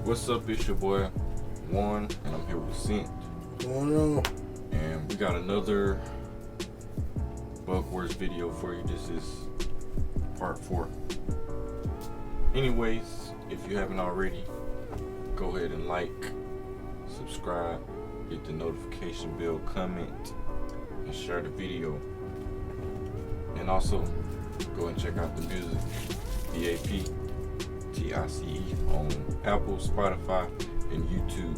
What's up? It's your boy Juan, and I'm here with Sint. What's going on? And we got another Bug Wars video for you. This is part 4. Anyways, if you haven't already, go ahead and like, subscribe, hit the notification bell, comment, and share the video. And also, go and check out the music, BAPTICE, on Apple, Spotify, and YouTube.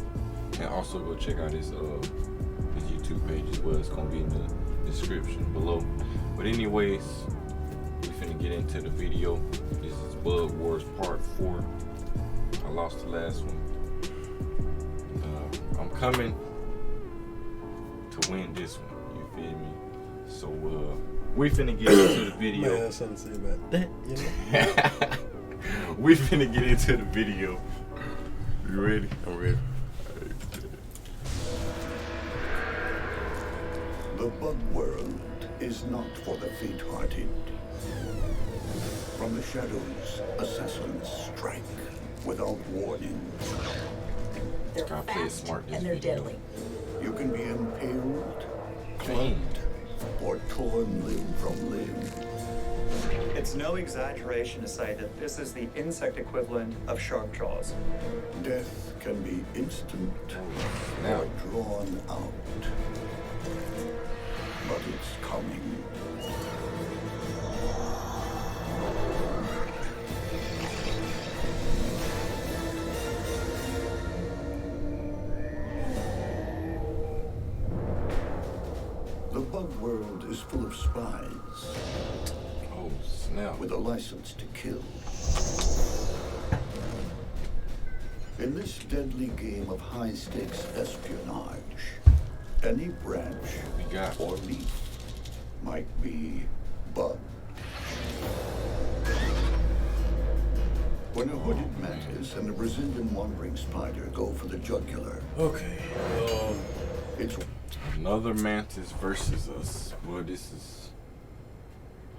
And also go check out his YouTube page as well. It's gonna be in the description below. But anyways, we finna get into the video. This is Bug Wars Part 4. I lost the last one. I'm coming to win this one. You feel me? So we finna get into the video. Man, something to say about that, you know? We finna get into the video. You ready? I'm ready. The bug world is not for the faint-hearted. From the shadows, assassins strike without warning. They're Gotta play it fast smart this and they're video. deadly. You can be impaled, Dang. clubbed, or torn limb from limb. It's no exaggeration to say that this is the insect equivalent of shark jaws. Death can be instant Now, or drawn out. But it's coming. The bug world is full of spies oh snap. with a license to kill. In this deadly game of high-stakes espionage, any branch We got or leaf might be bugged. When a hooded mantis and a Brazilian wandering spider go for the jugular, Okay. it's another mantis versus us. Boy, this is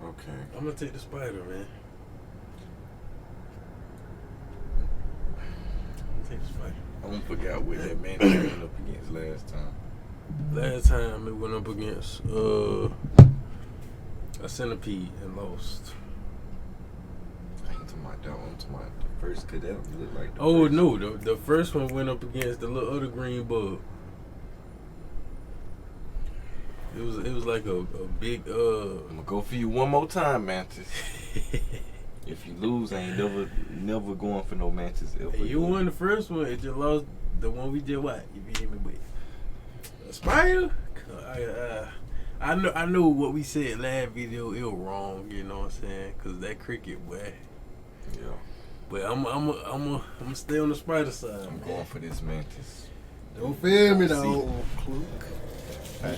okay. I'm gonna take the spider, man. Take the spider. I don't forget what that mantis went up against last time. Last time it went up against a centipede and lost. I ain't talking about that one. I'm talking about the first cadet. Looked like the Oh first. no, the first one went up against the little other green bug. It was like a big I'm gonna go for you one more time, mantis. If you lose, I ain't never going for no mantis ever. You won the first one, it just lost the one we just watched. You feel me with a spider? I know what we said last video, it was wrong, you know what I'm saying? Cause that cricket, boy. Yeah, But I'm stay on the spider side. I'm going for this mantis. Don't feel me See. though. cloak.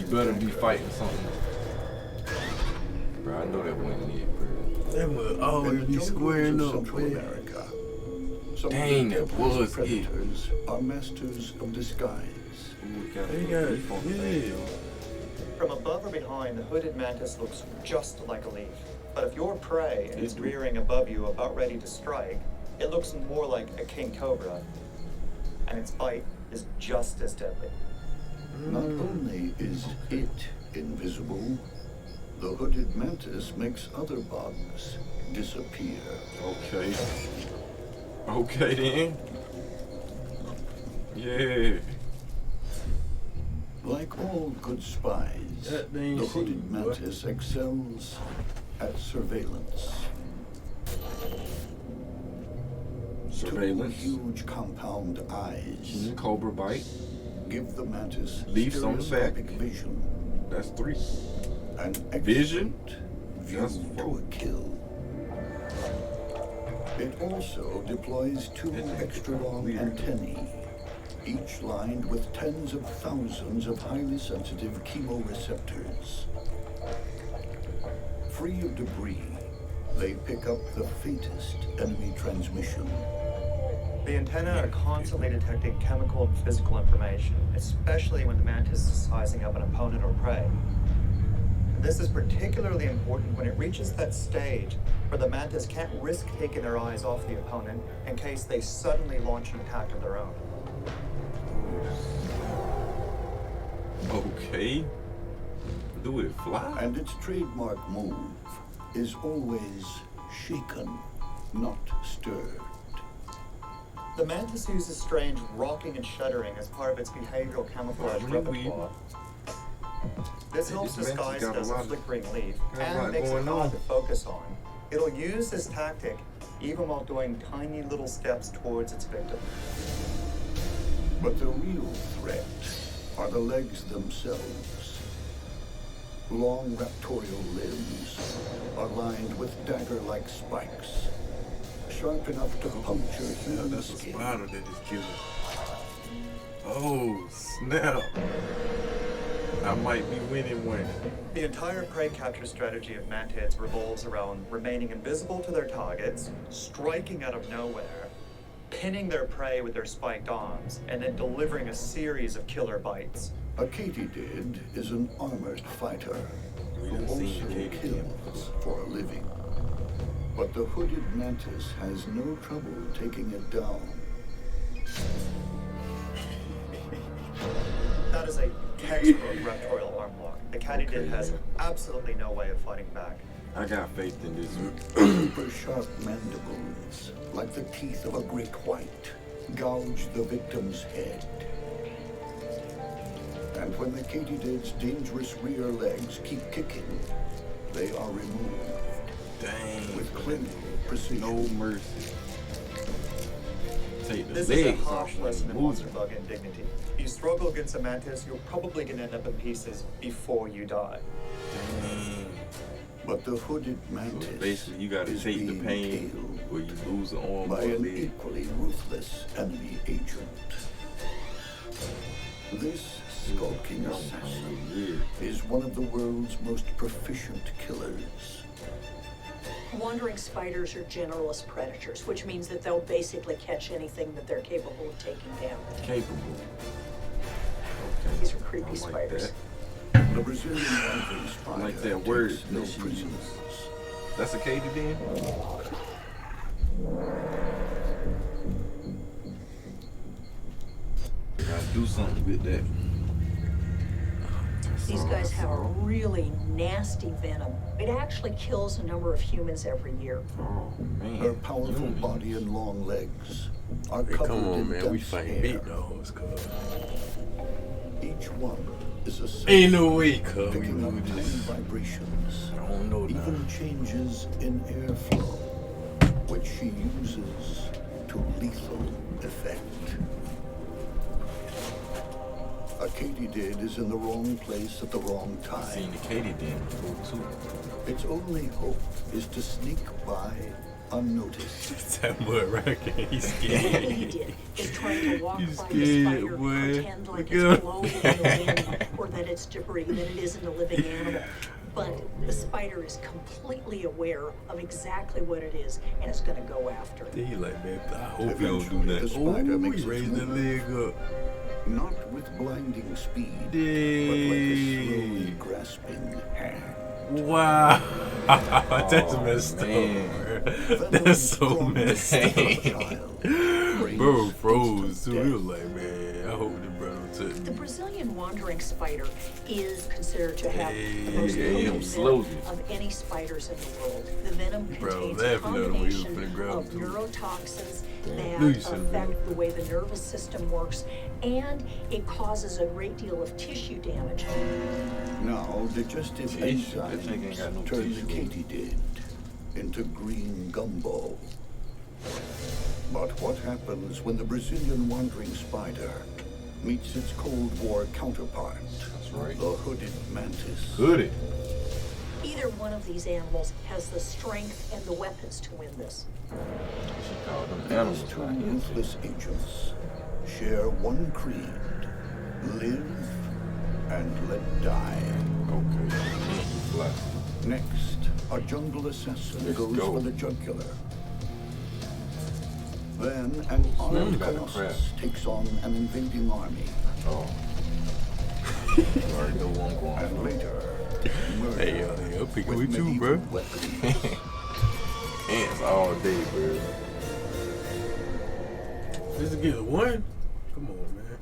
You better be fighting something. Bro, I know that wasn't it, bro. That would In always the be jungles squaring of up, Central man. America, some Dang, of the that deadliest was it. predators are masters of disguise. Ooh, we got a They little got beef on the thing. yeah. From above or behind, the hooded mantis looks just like a leaf. But if you're prey and it's rearing above you, about ready to strike, it looks more like a king cobra. And its bite is just as deadly. Not only is it invisible, the hooded mantis makes other bugs disappear. Okay. Okay then. Yeah. Like all good spies, That thing the see, hooded boy. mantis excels at surveillance. Two Surveillance. huge compound eyes Cobra bite. give the mantis Leaves on the back. stereoscopic vision That's 3. and Vision? view That's to 4. a kill. It also deploys 2 extra long antennae, each lined with tens of thousands of highly sensitive chemoreceptors. Free of debris, they pick up the faintest enemy transmission. The antennae are constantly detecting chemical and physical information, especially when the mantis is sizing up an opponent or prey. This is particularly important when it reaches that stage where the mantis can't risk taking their eyes off the opponent in case they suddenly launch an attack of their own. Okay. Do it fly? And its trademark move is always shaken, not stirred. The mantis uses strange rocking and shuddering as part of its behavioral camouflage repertoire. This helps This mantis disguise got it as a a lot- flickering leaf got a and lot makes it going hard on. to focus on. It'll use this tactic even while doing tiny little steps towards its victim. But the real threat are the legs themselves. Long raptorial limbs are lined with dagger-like spikes, sharp enough to puncture Yeah, human that's a skin. spider that just killed him. Oh, snap. I might be winning one. The entire prey capture strategy of mantids revolves around remaining invisible to their targets, striking out of nowhere, pinning their prey with their spiked arms, and then delivering a series of killer bites. A katydid is an armored fighter We who done seen also katydid kills for a living. But the hooded mantis has no trouble taking it down. That is a textbook raptorial arm lock. The katydid has absolutely no way of fighting back. I got faith in this. Super sharp mandibles, like the teeth of a great white, gouge the victim's head. And when the katydid's dangerous rear legs keep kicking, they are removed Dang. with clinical precision. No mercy. Take the This is a legs harsh off lesson when in you monster move. bug indignity. You struggle against a mantis, you're probably gonna end up in pieces before you die. Dang. But the hooded So mantis basically, you gotta is take the being pain tailed or you lose an arm or by a an leg. equally ruthless enemy agent. This skulking assassin is one of the world's most proficient killers. Wandering spiders are generalist predators, which means that they'll basically catch anything that they're capable of taking down. Capable. Okay. These are creepy I like spiders. that. The Brazilian wandering spider like that word takes no that she prisoners. That's a katydid? Gotta do something with that. These guys have a really nasty venom. It actually kills a number of humans every year. Oh man. Her powerful Humans. body and long legs are Hey, covered come on, in man. We dense fighting hair. big dogs, cuz. Each one is a sense, Ain't no way, cuz. We picking up do tiny this. vibrations, I don't know now. even changes in airflow, which she uses to lethal effect. A katydid is in the wrong place at the wrong I seen time. the katydid before too. Its only hope is to sneak by unnoticed. It's that mud racket. He's What he scared. did is trying to walk He's by the scared, spider, boy. pretend like Look it's at him. blowing in the wind, or that it's debris, that it isn't a living animal. But the spider is completely aware of exactly what it is, and it's going to go after it. He like, man, I hope he don't Eventually, do that. the spider Oh, makes he its raised that move. leg up. Not with blinding speed, but like a slowly Dang. grasping hand. Wow. That's Oh, messed man. up, bro. That's so messed up. Bro froze too. He was like, man, I hope the brother took The me. Brazilian wandering spider is considered to have the most Hey, potent him venom slowly. of any spiders in the world. The venom Bro, contains a laughing at him when he was combination finna grab of him, too. neurotoxins Look, that you said affect the way the nervous system works, and it causes a great deal of tissue damage. Now, digestive Tissue? That thing ain't got no enzymes turn the tissue. katydid into green gumbo. But what happens when the Brazilian wandering spider meets its Cold War counterpart, That's right. the hooded mantis? Hooded. Either one of these animals has the strength and the weapons to win this. She called them These animals. two right here. ruthless agents share one creed: live and let die. Okay. Fly. Next, a jungle assassin Let's goes go. for the jugular. Then, an armed like a colossus takes on an invading army. Oh. You already know what I'm going And for. later, murder Hey, yo, I'm picking with with you, medieval bro. weapons. Ants all day, bro. Just to get one? Come on, man.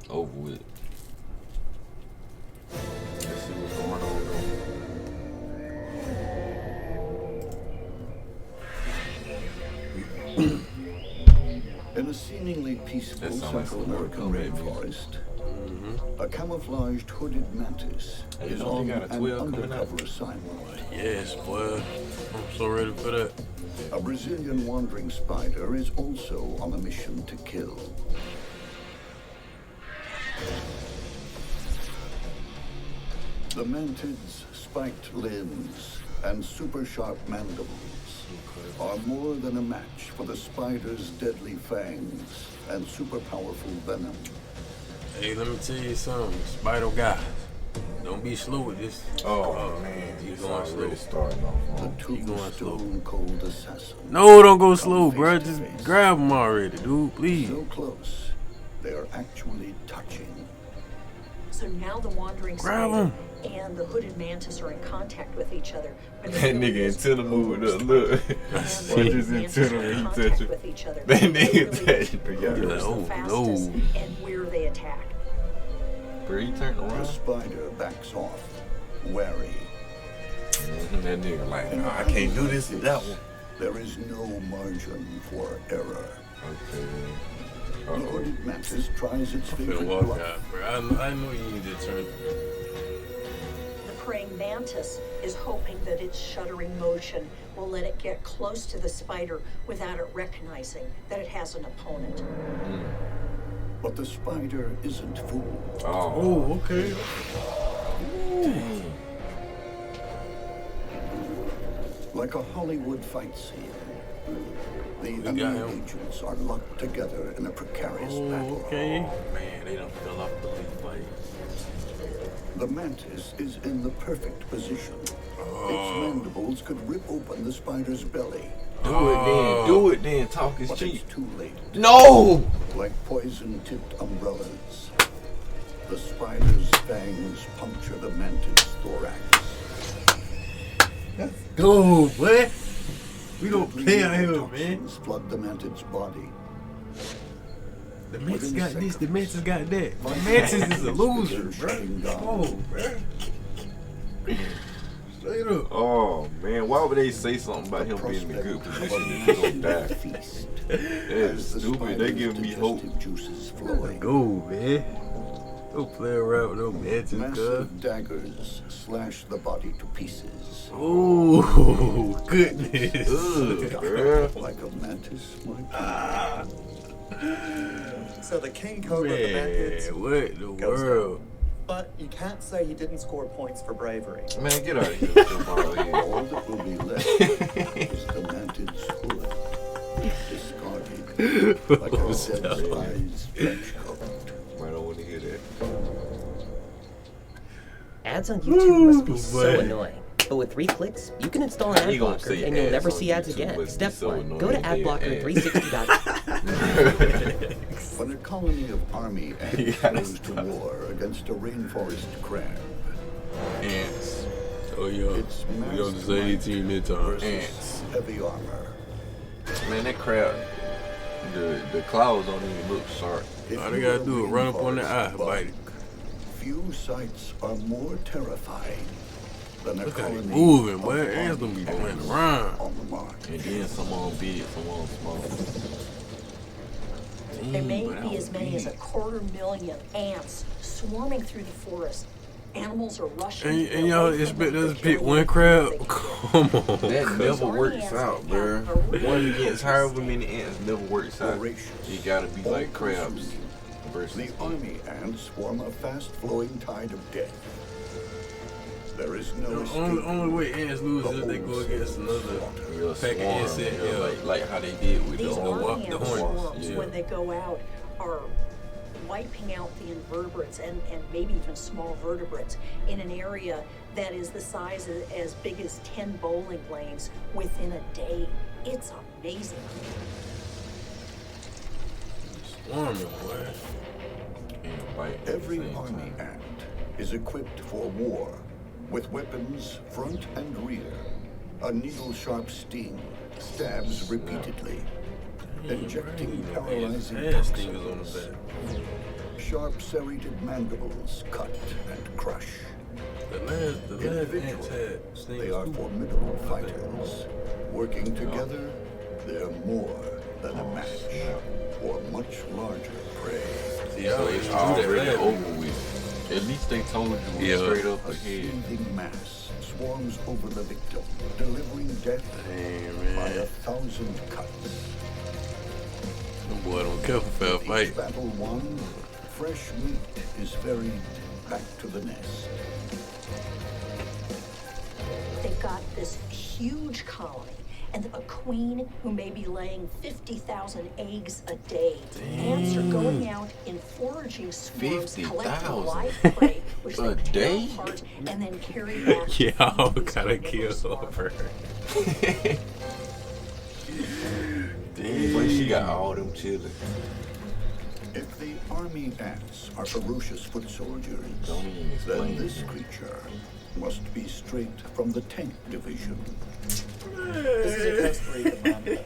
Over with. Let's see what's going on In a seemingly peaceful That sound like Central some American Mortal Kombat rainforest, a camouflaged hooded mantis Hey, you is know on they got a an 12 coming out? undercover assignment. Yes, boy. I'm so ready for that. A Brazilian wandering spider is also on a mission to kill. The mantid's spiked limbs and super sharp mandibles are more than a match for the spider's deadly fangs and super powerful venom. Hey, let me tell you something. Spider guys, don't be slow with this. Oh man, you he's going slow. already starting off The wrong. tombstone cold assassin. No, don't go slow, Come bro. face to Just face. grab them already, dude. Please. So close, they are actually touching. So now the wandering Grab spider 'em. and the hooded mantis are in contact with each other. But That nigga antenna moving up. Look, watch his antenna when he touch it. with each other. That They nigga really touch it. who's Yeah, the Oh, fastest no. and where they attack. bro, he turned The around. spider backs off, wary. That nigga like, nah, I can't do this with that one. There is no margin for error. Okay. The Uh-oh. hooded mantis tries its Finna favorite walk bluff. out, bro. I know you need to turn. The praying mantis is hoping that its shuddering motion will let it get close to the spider without it recognizing that it has an opponent. But the spider isn't fooled. Oh. Oh, okay. Dang. Like a Hollywood fight scene, the got enemy him. agents are locked together in a precarious Oh, battle. okay. Man, they done fell off the leaf like. The mantis is in the perfect position. Its mandibles could rip open the spider's belly, Do it then. Talk is but cheap. it's too late. No! Like poison-tipped umbrellas, the spider's fangs puncture the mantis' thorax. Go, boy. We don't play out here, man. Toxins flood the mantis' body. The Mantis got this, the Mantis got that. The Mantis is a loser, bro. Oh, bro. Straight up. Oh man, why would they say something about him being in a good position if he's gonna die? Feast. That is stupid. They give me hope. Juices flowing. Go, man. Don't play around with no Mantis, cuz. Massive daggers slash the body to pieces. Oh, goodness. Ugh, bro. Like a mantis might. So the king cobra of the mantids Man, what the goes world? down. But you can't say he didn't score points for bravery. Man, get out of here with your bald head. All that will be left is the mantis hood, discarded like a dead spy's trench coat. I don't want to hear that. Ads on YouTube must be so Ooh, boy. annoying. But with 3 clicks, you can install an He ad gonna blocker say and you'll ads never on see ads YouTube again. must be Step so 1, go to annoying. adblocker360.com. When a colony of army ants goes to war against a rainforest crab, Ants. Oh, yo. it's We on the same team this time. versus Ants. heavy armor. Man, that crab, the claws don't even look sharp. If All they you're gotta a do is run up on the eye, rainforest bite it. bug, few sights are more terrifying than a Look how colony they moving, of boy. Ants gonna be army playing ants around. on the mark. And then some on big, some on small. There may But that be as was many as big. 250,000 ants swarming through the forest. Animals are rushing. And y'all expect us to pick one crab? Come on. That never Sorry, works ants out, have bro. a really One against however interesting- many ants never works out. Voracious, You gotta be like crabs all-consuming. versus The army ants form a fast-flowing tide of death. There is no The escape. only way ants lose is if they go against another real pack of swarm, insects. yeah, Yeah. like how they did with These the army wa- ant the hornets, swarms, yeah. when they go out, are wiping out the invertebrates and maybe even small vertebrates in an area that is the size of, as big as 10 bowling lanes within a day. It's amazing. Swarming, boy. and bite at the Every same army time. ant is equipped for war, with weapons front and rear, A needle-sharp sting stabs repeatedly, injecting paralyzing Stingers on the toxins. back. Sharp serrated mandibles cut and crush. The last ants had They are stingers too. formidable fighters. Working together, they're more than a match for much larger prey. See, I So always it's do that already last over one. with. At least they told you Yeah. straight up A ahead. seething mass swarms over the victim, delivering death Damn, by man. 1,000 cuts. Them boy don't care for fair With fight. each battle won, fresh meat is ferried back to the nest. They've got this huge colony and a queen who may be laying 50,000 eggs a day. Ants are going out in foraging swarms, collecting 50,000 live prey, which a they tear day? apart and then carry back. to Yeah, feed I these gotta mandible kill swarms. her. But she got all them children. If the army ants are ferocious foot soldiers, Don't even explain then this it. creature must be straight from the tank division. This is a Costa Rican mamba.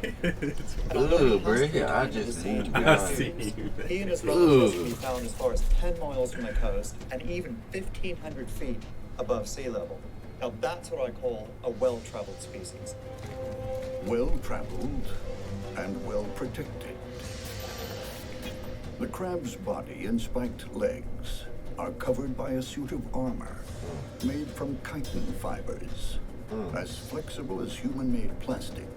Ugh, bro. I just moved I behind see you. you. He and his relatives Ugh. can be found as far as 10 miles from the coast and even 1,500 feet above sea level. Now that's what I call a well-traveled species. Well-traveled and well-protected. The crab's body and spiked legs are covered by a suit of armor made from chitin fibers, as flexible as human-made plastic,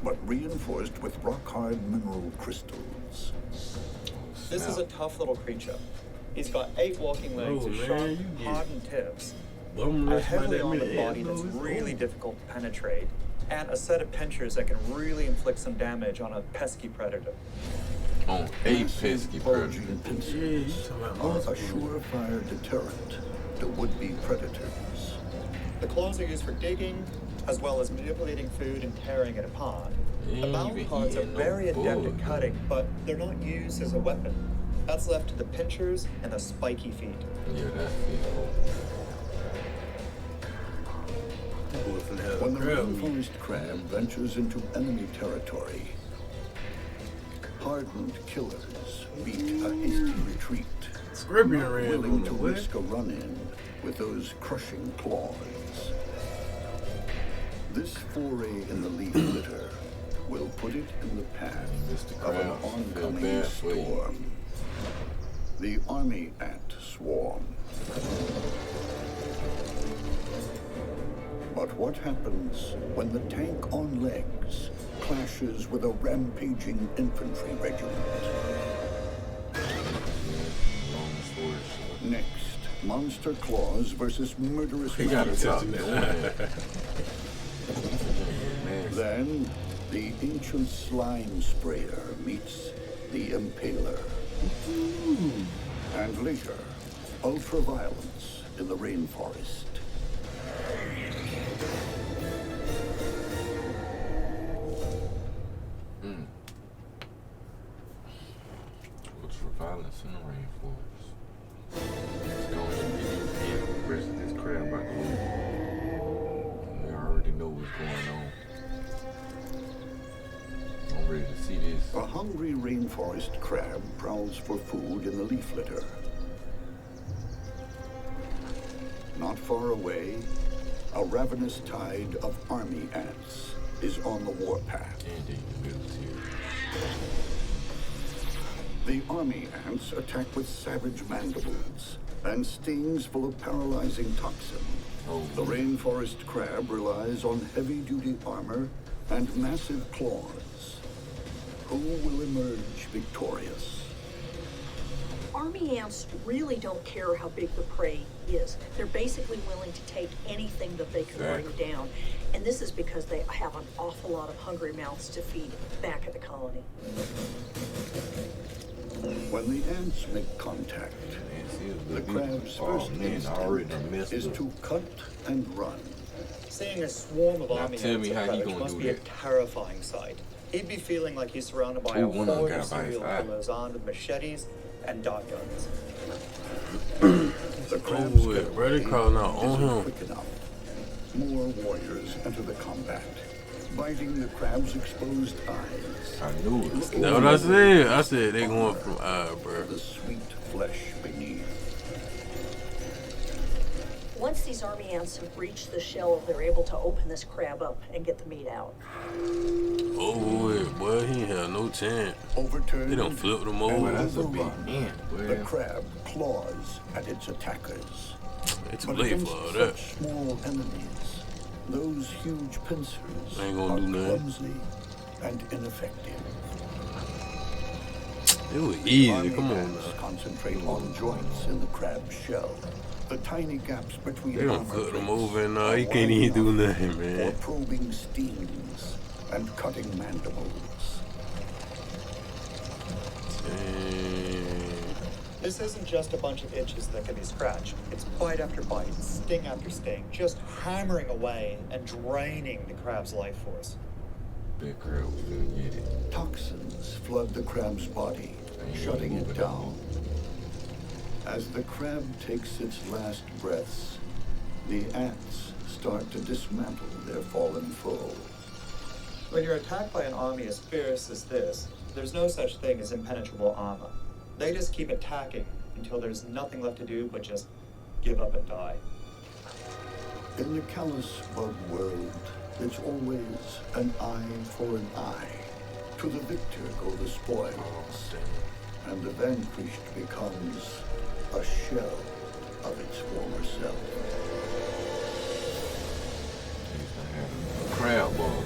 but reinforced with rock-hard mineral crystals. This is a tough little creature. He's got 8 walking legs Oh, with man, sharp, you get- hardened tips, Bum a rest by heavily that armored many body ants, that's though, it's really over. difficult to penetrate, and a set of pinchers that can really inflict some damage on a pesky predator. On a Massive, pesky predator. bulging Yeah, you pincers talking about are a multiple. surefire deterrent to would-be predators. The claws are used for digging, as well as manipulating food and tearing it apart. The mouth Even parts are eating no very adept bull. at cutting, but they're not used as a weapon. That's left to the pinchers and the spiky feet. Yeah, that's it. Boy finna have When the crab meat. rainforest crab ventures into enemy territory, hardened killers beat a hasty retreat, Scorpion not ran willing on to the way. risk a run-in with those crushing claws. This foray in the leaf litter will put it in the path Mr. of an Krabs, feel oncoming bad for you. storm. The army ant swarm. But what happens when the tank on legs clashes with a rampaging infantry regiment? Long story short. Next, monster claws versus murderous He gotta stop doing mandibles. that. Nasty. Then, the ancient slime sprayer meets the impaler. And later, ultraviolence in the rainforest. Ultraviolence in the rainforest. Let's go ahead and get these ants the rest of this crab out the way. We already know what's going on. I'm ready to see this. A hungry rainforest crab prowls for food in the leaf litter. Not far away, a ravenous tide of army ants is on the warpath. And the middle here. The army ants attack with savage mandibles and stings full of paralyzing toxin. Oh. The rainforest crab relies on heavy-duty armor and massive claws. Who will emerge victorious? Army ants really don't care how big the prey is. They're basically willing to take anything that they can bring Exactly. down. And this is because they have an awful lot of hungry mouths to feed back at the colony. When the ants make contact, the crab's first instinct is to cut and run. Seeing a swarm of Now army tell ants me how he approach gonna must do be a that. terrifying sight. He'd be feeling like he's surrounded by Ooh, a one of them horde got of by his serial eye. killers armed with machetes and dot guns. The crab's Oh, yeah, bro, they crawling out on isn't him. quick enough. more warriors enter the combat, biting the crab's exposed eyes. I knew it. That's what I said. I said they going from bro. The sweet flesh beneath. Once these army ants have reached the shell, they're able to open this crab up and get the meat out. Oh, boy, he ain't had no chance. Overturned. They done flipped them and over. That's a big overrun, ant, boy. the crab claws at its attackers. It's But late against for all that. such small enemies, those huge pincers Ain't gonna are do nothing. clumsy and ineffective. It was easy. Army Come on ants now. concentrate on joints in the crab's shell. The tiny gaps between They done armor cut them plates over and are he can't wide even do enough nothing, for man. probing stings and cutting mandibles. Dang. This isn't just a bunch of itches that can be scratched. It's bite after bite, sting after sting, just hammering away and draining the crab's life force. Big crab was gonna get it. Toxins flood the crab's body, shutting it down. As the crab takes its last breaths, the ants start to dismantle their fallen foe. When you're attacked by an army as fierce as this, there's no such thing as impenetrable armor. They just keep attacking until there's nothing left to do but just give up and die. In the callous bug world, it's always an eye for an eye. To the victor go the spoils, and the vanquished becomes a shell of its former self. Crab ball.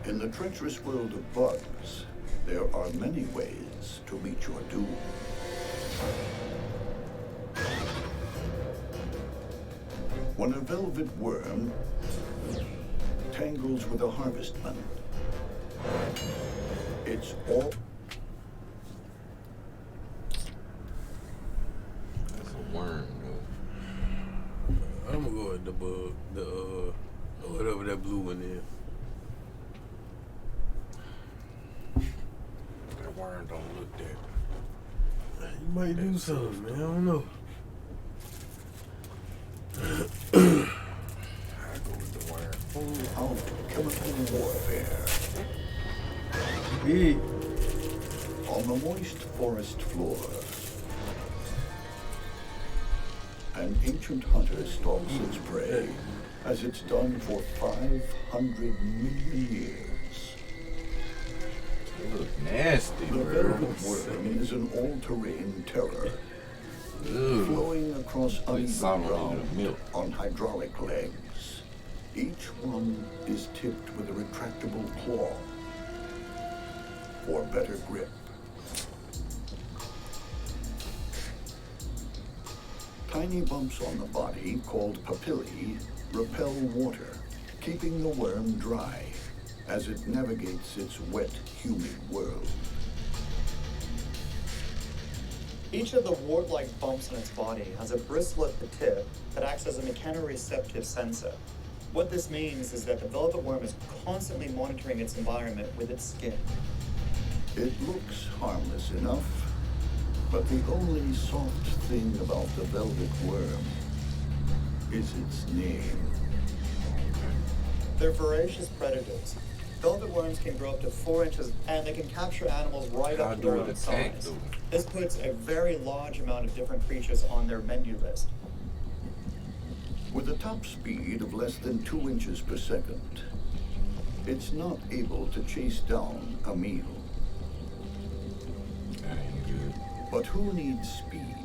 In the treacherous world of bugs, there are many ways to meet your doom. When a velvet worm tangles with a harvestman, it's all That's a worm, though. I'm gonna go with the bug, whatever that blue one is. That worm don't look that. You might do something, man. I don't know. I go with the worm. full of chemical warfare. Big. On the moist forest floor, an ancient hunter stalks its prey, as it's done for 500 million years. It look nasty, The bro. velvet worm is an all-terrain terror, Ugh. flowing across It's uneven solid ground milk. on hydraulic legs. Each one is tipped with a retractable claw for better grip. Tiny bumps on the body, called papillae, repel water, keeping the worm dry as it navigates its wet, humid world. Each of the wart-like bumps on its body has a bristle at the tip that acts as a mechanoreceptive sensor. What this means is that the velvet worm is constantly monitoring its environment with its skin. It looks harmless enough, but the only soft thing about the velvet worm is its name. They're voracious predators. Velvet worms can grow up to 4 inches, and they can capture animals right How up to do their it own attack, size. though? This puts a very large amount of different creatures on their menu list. With a top speed of less than 2 inches per second, it's not able to chase down a meal. That ain't good. But who needs speed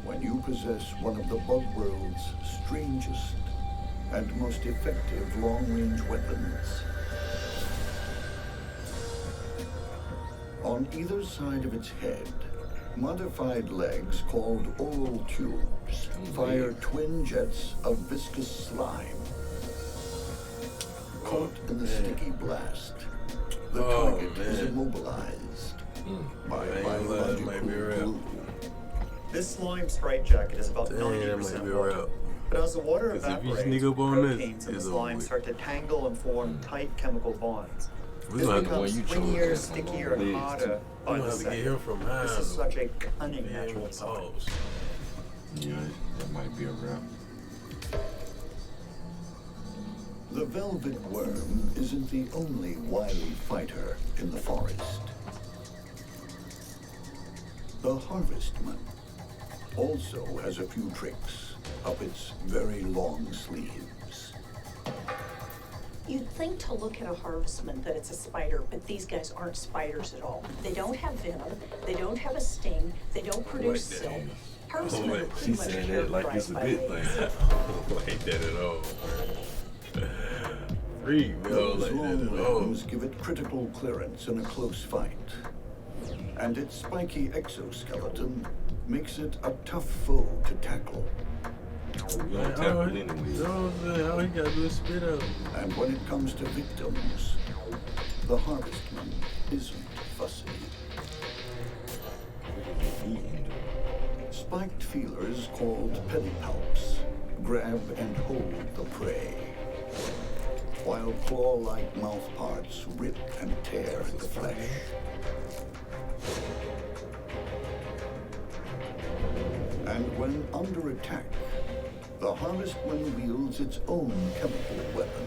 when you possess one of the bug world's strangest and most effective long-range weapons? On either side of its head, modified legs called oral tubes fire twin jets of viscous slime. Caught in the sticky blast, the target is man. immobilized by That ain't gonna lie, that might be biological real. glue. This slime straitjacket is about Dang, that 90% might be water. real. But as the water 'Cause if you evaporates, sneak up on this, proteins in the it's slime over with. start to tangle and form tight chemical bonds. We This gonna have becomes you chose swingier, that stickier, from and legs. harder we by gonna the have to get him second. from This is behind. such a cunning Yeah, natural design. pause. Yeah, that might be a wrap. The velvet worm isn't the only wily fighter in the forest. The harvestman also has a few tricks up its very long sleeves. You'd think to look at a harvestman that it's a spider, but these guys aren't spiders at all. They don't have venom, they don't have a sting, they don't produce that. silk. Oh, Harvestmen are wait, pretty she much said that like it's a characterized good by thing. legs. I don't like that at all, man. Freak, no, Those like long that at all. limbs give it critical clearance in a close fight. And its spiky exoskeleton makes it a tough foe to tackle. You don't tackle anyway. All he gotta do is spit out. And when it comes to victims, the harvestman isn't fussy. Spiked feelers called pedipalps grab and hold the prey, while claw-like mouth parts rip and tear at the flesh. And when under attack, the harvestman wields its own chemical weapon.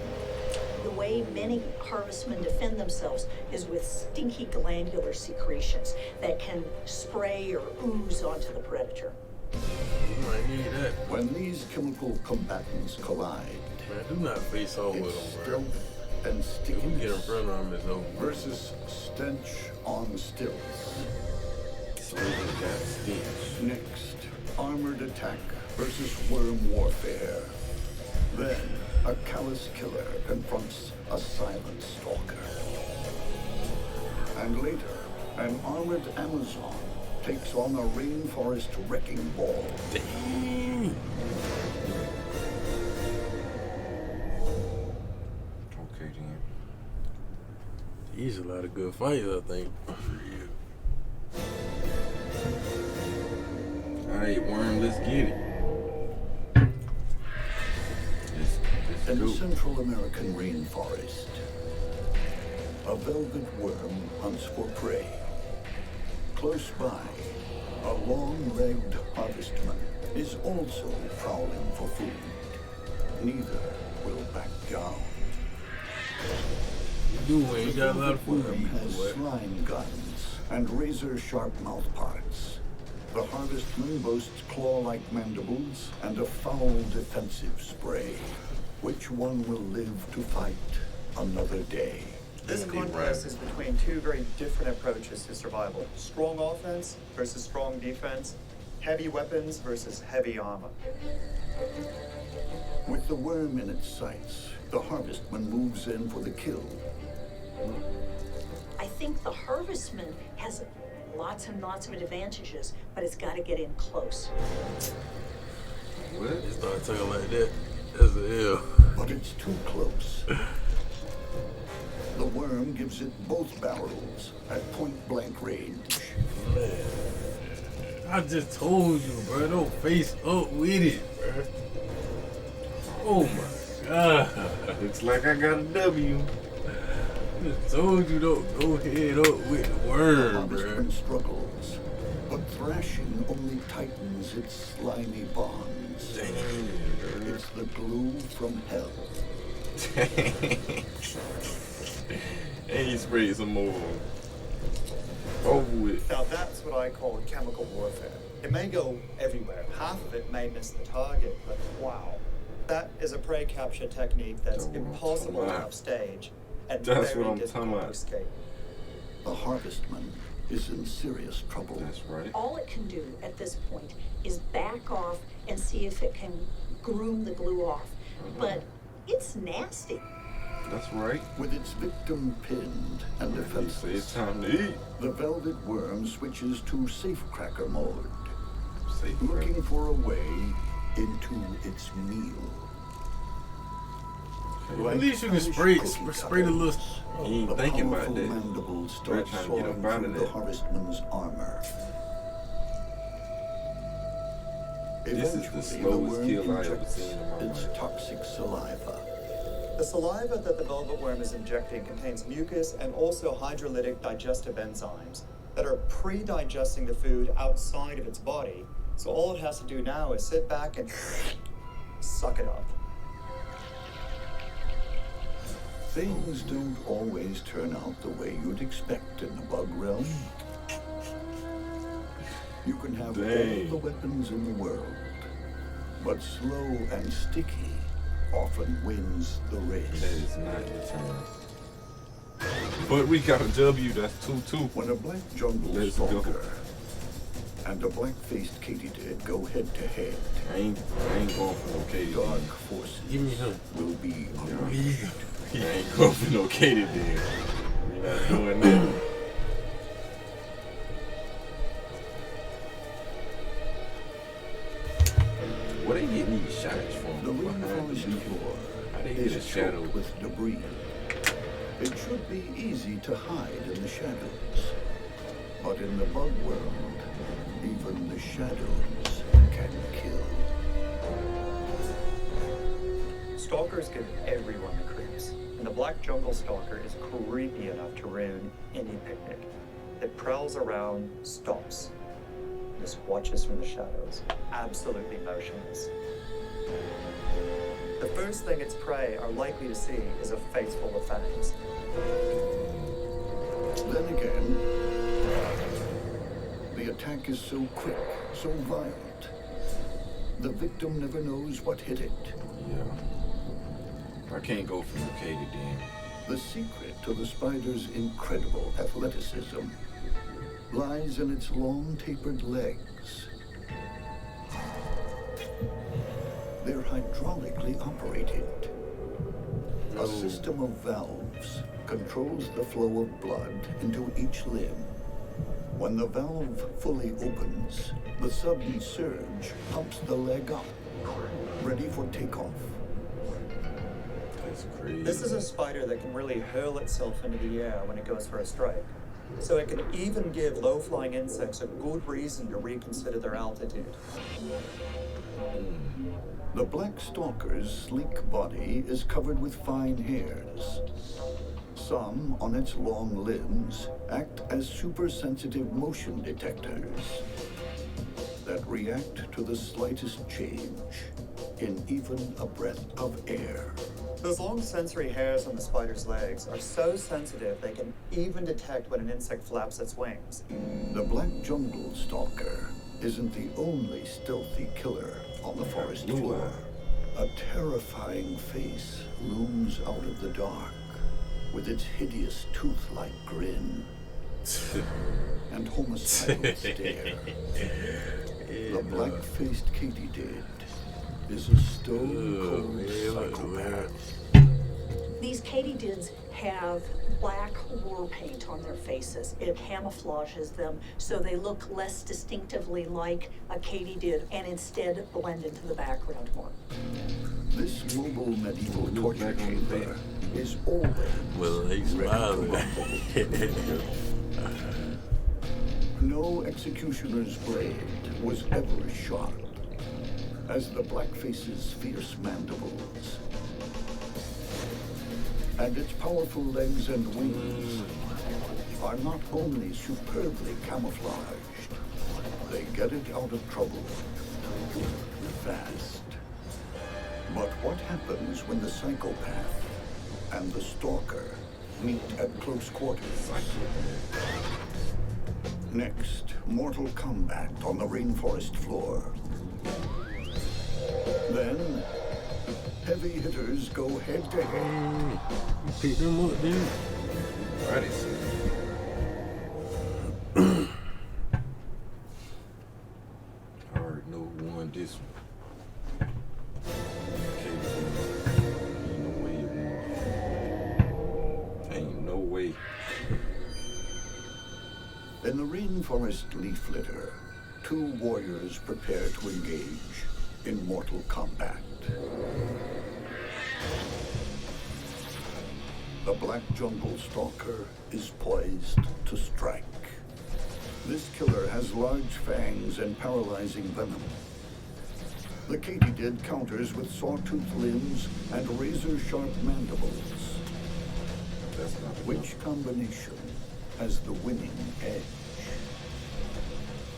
The way many harvestmen defend themselves is with stinky glandular secretions that can spray or ooze onto the predator. You might need that. When these chemical combatants collide, Man, do not face off with it's him, bro. stealth and If we get in stickiness front of him, it's over. versus stench on stilts. Next, armored attack versus worm warfare. Then, a callous killer confronts a silent stalker. And later, an armored Amazon takes on a rainforest wrecking ball. Dang. Okay then. He's a lot of good fights, I think. Alright, worm, let's get it. Let's In go. the Central American rainforest, a velvet worm hunts for prey. Close by, a long-legged harvestman is also prowling for food. Neither will back down. You do, man. You got a lot of The food to worm eat, has boy. slime guns and razor-sharp mouth parts. The harvestman boasts claw-like mandibles and a foul defensive spray. Which one will live to fight another day? This contest is between two very different approaches to survival. Strong offense versus strong defense. Heavy weapons versus heavy armor. With the worm in its sights, the harvestman moves in for the kill. I think the harvestman has lots and lots of advantages, but it's got to get in close. What? You start talking like that. That's a L. But it's too close. The worm gives it both barrels at point-blank range. Man. I just told you, bro. Don't face up with it, bro. Oh my God. Looks like I got a W. I just told you don't go head up with the The worm, bro. harvestman struggles, but thrashing only tightens its slimy bonds. It's the glue from hell. And he sprayed some more. Over with. Now that's what I call chemical warfare. It may go everywhere. Half of it may miss the target, but wow. That is a prey capture technique that's That's what I'm impossible to talking about. upstage and That's very what I'm difficult talking to about. escape. The harvestman is in serious trouble. That's right. All it can do at this point is back off and see if it can groom the glue off. But it's nasty. That's right. With its victim pinned and They say it's defenseless, time to eat. the velvet worm switches to safecracker mode, Safe, looking for a way into its meal. At least you can spray the little. He ain't The thinking about powerful that. mandible They're starts trying to get sawing up out of through the that. harvestman's armor. This is the Eventually, slowest worm kill I ever injects seen in my its life. toxic saliva. The saliva that the velvet worm is injecting contains mucus and also hydrolytic digestive enzymes that are pre-digesting the food outside of its body. So all it has to do now is sit back and suck it up. Things don't always turn out the way you'd expect in the bug realm. You can have all the weapons in the world, but slow and sticky often wins the race. That is not the term. But we got a W, that's 2-2. When a black jungle Let's go. stalker and a black-faced katydid go head-to-head, I ain't going for no Katie. dark forces Give me him. will be I unleashed. ain't going for no Katie then. We're not doing that. Where they getting these shots from? The Behind the rainforest people? floor How they get a is shadow? choked with debris. It should be easy to hide in the shadows, but in the bug world, even the shadows can kill. Stalkers give everyone the creeps, and the black jungle stalker is creepy enough to ruin any picnic. It prowls around, stops, just watches from the shadows, absolutely motionless. The first thing its prey are likely to see is a face full of fangs. Then again, the attack is so quick, so violent. The victim never knows what hit it. Yeah. I can't go for no Katie then. The secret to the spider's incredible athleticism lies in its long tapered legs. They're hydraulically operated. A system of valves controls the flow of blood into each limb. When the valve fully opens, the sudden surge pumps the leg up, ready for takeoff. That's crazy. This is a spider that can really hurl itself into the air when it goes for a strike. So it can even give low-flying insects a good reason to reconsider their altitude. The black stalker's sleek body is covered with fine hairs. Some on its long limbs act as super-sensitive motion detectors that react to the slightest change in even a breath of air. Those long sensory hairs on the spider's legs are so sensitive they can even detect when an insect flaps its wings. The black jungle stalker isn't the only stealthy killer on the forest floor. A terrifying face looms out of the dark with its hideous tooth-like grin and homicidal stare. The black-faced katydid is a stone-cold psychopath. These katydids have black war paint on their faces. It camouflages them so they look less distinctively like a katydid and instead blend into the background more. This mobile medieval torture chamber is always Well, he's ready to smiling. rumble. No executioner's blade was ever as sharp as the blackface's fierce mandibles. And its powerful legs and wings are not only superbly camouflaged, they get it out of trouble fast. But what happens when the psychopath and the stalker meet at close quarters? Next, mortal combat on the rainforest floor. Then, heavy hitters go head to head. You picked them up, dude. Alrighty, so. I already know who won this one. Ain't no way you won. Ain't no way. In the rainforest leaf litter, two warriors prepare to engage in mortal combat. The black jungle stalker is poised to strike. This killer has large fangs and paralyzing venom. The katydid counters with sawtooth limbs and razor-sharp mandibles. That's not Which combination has the winning edge?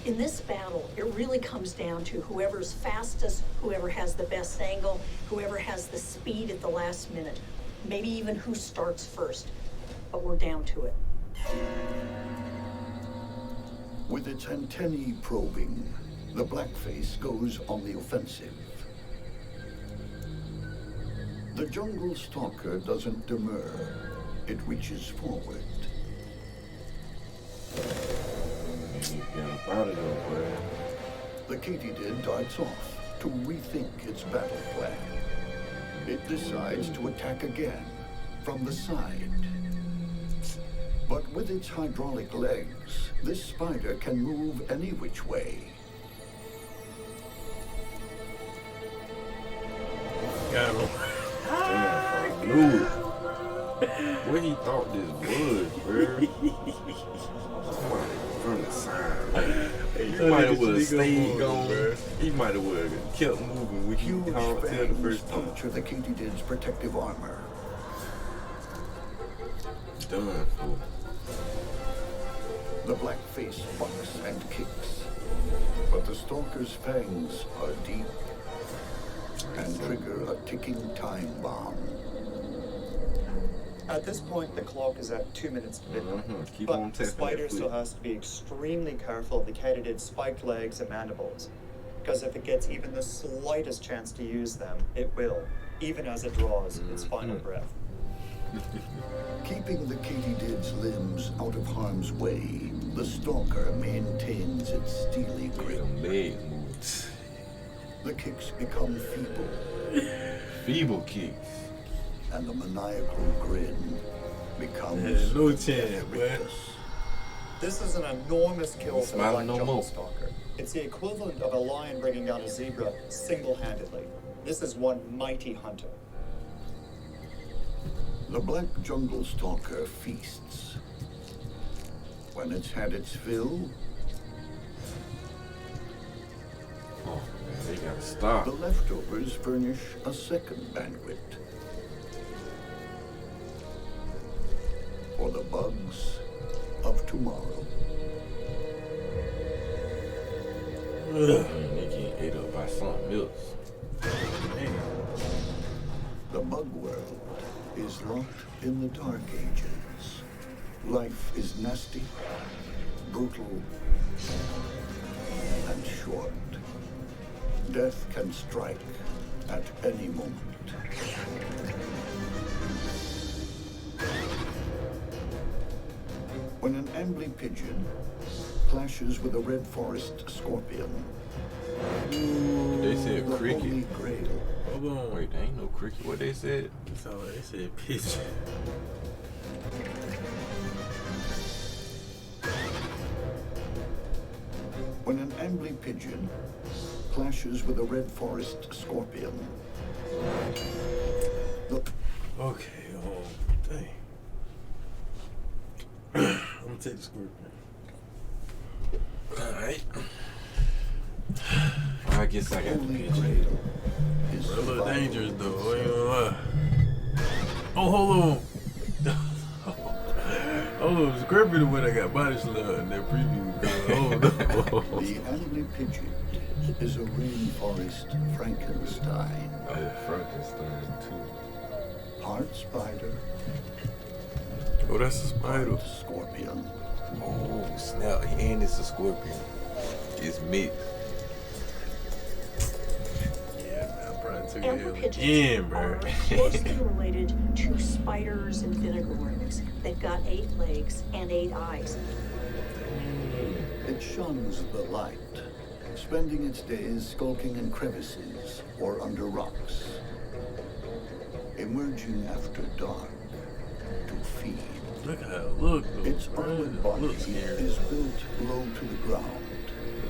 In this battle, it really comes down to whoever's fastest, whoever has the best angle, whoever has the speed at the last minute, maybe even who starts first. But we're down to it. With its antennae probing, the blackface goes on the offensive. The jungle stalker doesn't demur. It reaches forward. Get out of there, boy. The katydid darts off to rethink its battle plan. It decides to attack again from the side. But with its hydraulic legs, this spider can move any which way. Got him. Damn, I knew it. What he thought this was, bro? Somebody from the side. Like, he might have would have stayed gone. He might have would have kept moving with you Huge until the fangs first time. puncture the katydid's protective armor. Done, fool. The blackface bucks and kicks, but the stalker's fangs are deep and trigger a ticking time bomb. At this point, the clock is at 2 minutes to midnight. Keep But on the tapping spider that still foot. has to be extremely careful of the katydid's spiked legs and mandibles. Because if it gets even the slightest chance to use them, it will, even as it draws its final breath. Keeping the katydid's limbs out of harm's way, the stalker maintains its steely grip. Them legs moved. The kicks become feeble, Feeble kicks. and the maniacal grin becomes Yeah, no chance, boy. victorious. This is an enormous kill for the Smiling black no jungle more. stalker. It's the equivalent of a lion bringing down a zebra single-handedly. This is one mighty hunter. The black jungle stalker feasts. When it's had its fill, Oh, man, they gotta stop. the leftovers furnish a second banquet. For the bugs of tomorrow. Man, they getting ate up by something else. The bug world is locked in the dark ages. Life is nasty, brutal, and short. Death can strike at any moment. When an ambly pigeon clashes with a red forest scorpion, They said the cricket. holy grail Hold on. Wait, there ain't no cricket. What they said? So they said pigeon. when an ambly pigeon clashes with a red forest scorpion. The Okay, dang. I'm gonna take the scorpion. Alright. I guess I got the holy pigeon. grail is That look survival. dangerous though, I ain't gonna lie. Oh, hold on. Oh, the scorpion the one that got body slam in that preview. Oh no. The ambly pigeon is a rainforest Frankenstein. Oh, Frankenstein, too. Part spider, Oh, that's a spider. part scorpion. Oh, snap. And it's a scorpion. It's mixed. Yeah, man, I probably took Amber it pigeons again, are bro. closely related to spiders and vinegar worms. They've got 8 legs and 8 eyes. It shuns the light, spending its days skulking in crevices or under rocks, emerging after dark to feed. Look how it look, though. Its bro. armored It body looks scary. is built low to the ground.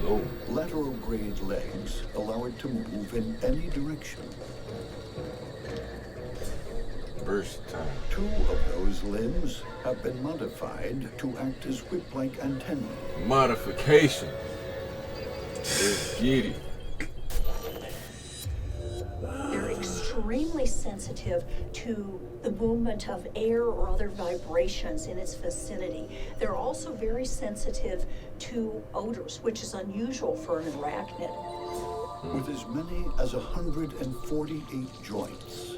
Low. Lateral grade legs allow it to move in any direction. Versatile. 2 of those limbs have been modified to act as whip-like antennae. Modification. Let's get it. extremely sensitive to the movement of air or other vibrations in its vicinity. They're also very sensitive to odors, which is unusual for an arachnid. With as many as 148 joints,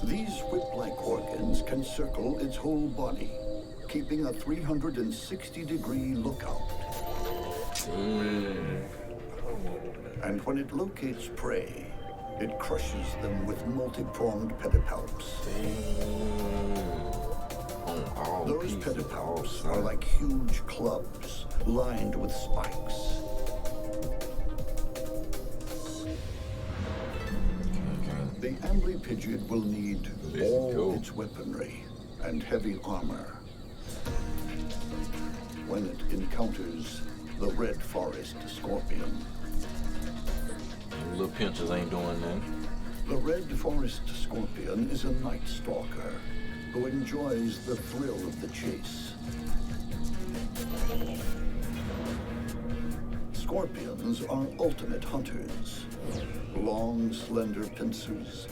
these whip-like organs can circle its whole body, keeping a 360-degree lookout. And when it locates prey, it crushes them with multi-pronged pedipalps. Those pedipalps are like huge clubs lined with spikes. The amblypygid will need all its weaponry and heavy armor when it encounters the red forest scorpion. Little pinchers ain't doing nothing. The red forest scorpion is a night stalker who enjoys the thrill of the chase. Scorpions are ultimate hunters. Long, slender pincers,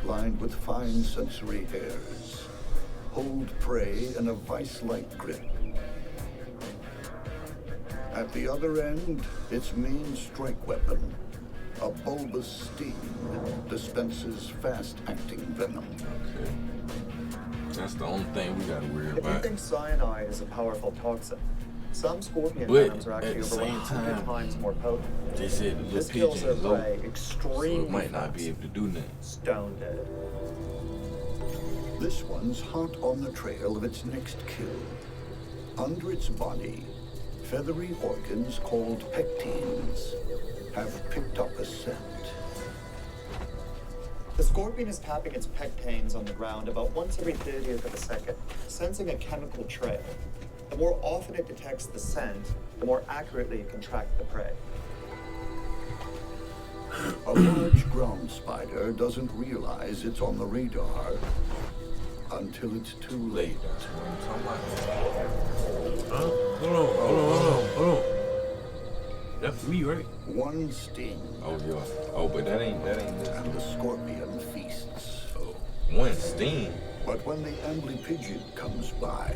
lined with fine sensory hairs, hold prey in a vice-like grip. At the other end, its main strike weapon, a bulbous sting, dispenses fast-acting venom. Okay. That's the only thing we gotta worry If you about. think cyanide is a powerful toxin, some scorpion But venoms are actually at the over same 100 time, times more potent. They said the little This kills pigeon their is low, prey so extremely it might not be fast. able to do nothing. Stone dead. This one's hot on the trail of its next kill. Under its body, feathery organs called pectines have picked up a scent. The scorpion is tapping its pectines on the ground about once every 30th of a second, sensing a chemical trail. The more often it detects the scent, the more accurately it can track the prey. A large ground spider doesn't realize it's on the radar until it's too late. That's what I'm talking about. Huh? Hold on. That's me, right? One sting, Oh yeah. Oh, but that ain't this. and the scorpion feasts. One sting. But when the amblypygid comes by,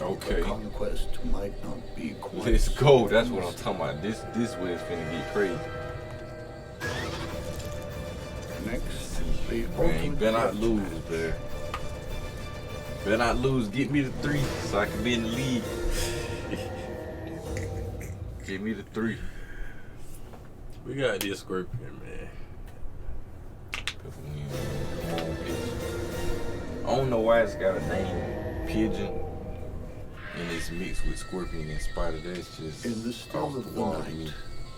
Okay. the conquest might not be quite. Let's so go. That's what I'm easy. talking about. This way it's finna get crazy. Next, the Man, you ultimate better not jet lose, match. man. Better not lose. Get me the 3 so I can be in the league. Get me the 3. We got this scorpion, man. I don't know why it's got a name, Pigeon, and it's mixed with Scorpion and Spider. That's just In the still off of the wall to me. night,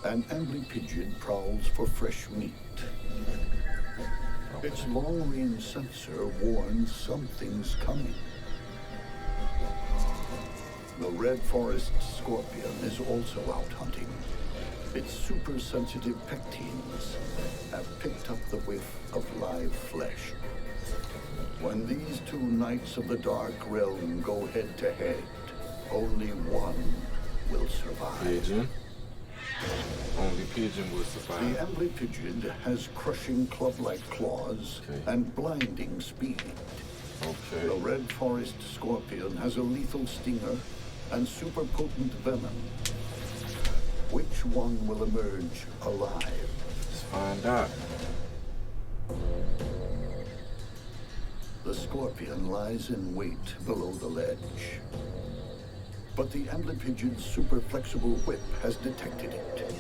an amblypygid prowls for fresh meat. Its long-range sensor warns something's coming. The red forest scorpion is also out hunting. Its super-sensitive pectines have picked up the whiff of live flesh. When these two knights of the dark realm go head-to-head, only one will survive. Pigeon. Only Pigeon will The survive. amblypygid has crushing club-like claws Okay. and blinding speed. The Okay. red forest scorpion has a lethal stinger and super potent venom. Which one will emerge alive? Let's find out. The scorpion lies in wait below the ledge. But the amblypygid's super flexible whip has detected it.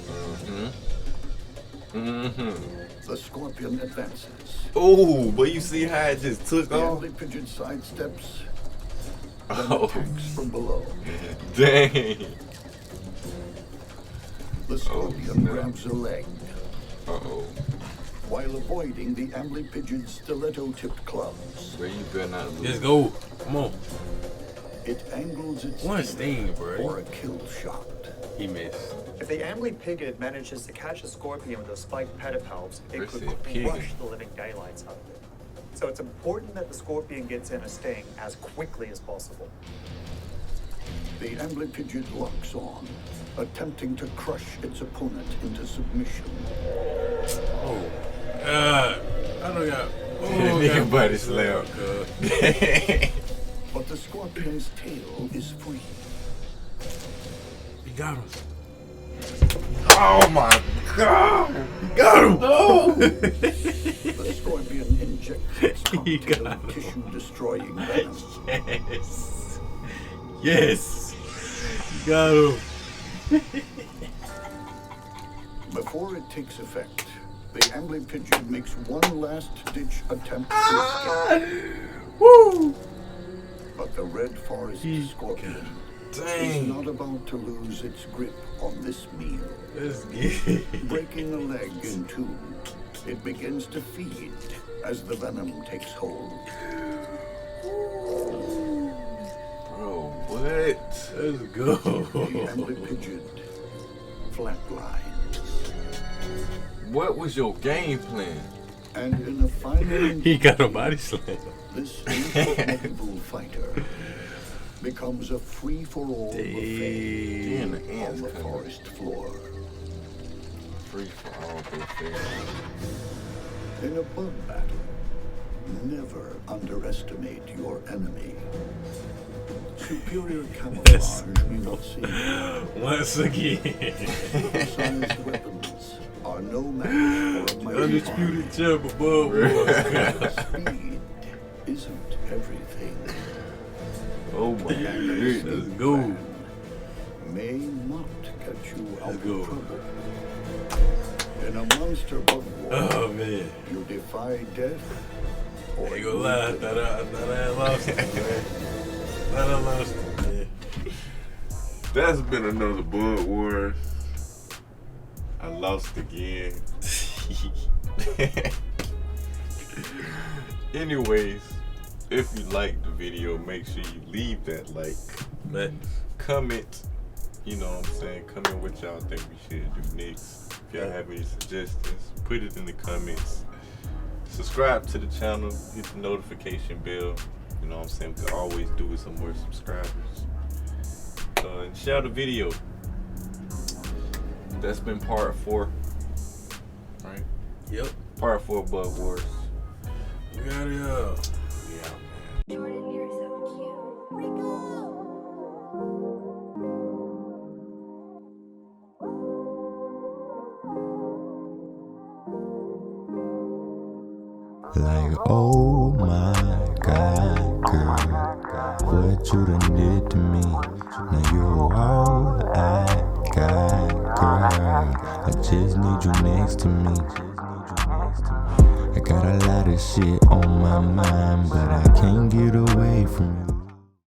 The scorpion advances. Oh, but you see how it just took The off? amblypygid sidesteps, then Oh, attacks from below. dang. The scorpion snap. grabs a leg, Uh-oh. while avoiding the amblypygid's stiletto-tipped clubs. Bro, you better not lose. Let's go. Come on. It angles its One stinger sting, bro. for a kill shot. He missed. If the amblypygid manages to catch a scorpion with those spiked pedipalps, it Chris could said pig. crush the living daylights out of it. So it's important that the scorpion gets in a sting as quickly as possible. The amblypygid locks on, attempting to crush its opponent into submission. Oh. God. I don't got. Nigga body slam. But the scorpion's tail is free. He got him. Oh my god! Got him. Oh! The scorpion injects its He cocktail got him. tissue-destroying venom. Yes. Yes. You got him. Before it takes effect, the ambly pigeon makes one last-ditch attempt to escape. Woo. But the red forest scorpion is Dang. not about to lose its grip on this meal. That's good. Breaking a leg in two, it begins to feed as the venom takes hold. Bro, what? Let's go. The ambly pigeon flatlines. What was your game plan? And in a final He got a body slam. this indefatigable fighter becomes a free-for-all buffet Damn, the on ants the coming. forest floor. Free for all buffet. In a bug battle, never underestimate your enemy. Superior camouflage may not seem. Once again. Oversized weapons are no match for a mighty Undisputed champ above. army. Speed isn't everything. Oh my goodness. Let's go. May not get you out Let's of go. trouble. In a monster bug war, Oh man. you defy death or I ain't gonna lie, I thought I had lost it, man. Thought I lost it, man. That's been another Bud Wars. I lost again. Anyways, if you liked the video, make sure you leave that like. Man. Comment, you know what I'm saying? Comment what y'all think we should do next. If y'all have any suggestions, put it in the comments. Subscribe to the channel, hit the notification bell. You know what I'm saying? We could always do with some more subscribers. And share the video. That's been part 4. Right? Yep. Part 4 of Bud Wars. We got it. We out, man. Jordan, you're so cute. Wake up! Like, oh my God, girl, what you done did to me. Now you're all I got, girl. I just need you next to me. I got a lot of shit on my mind, but I can't get away from you.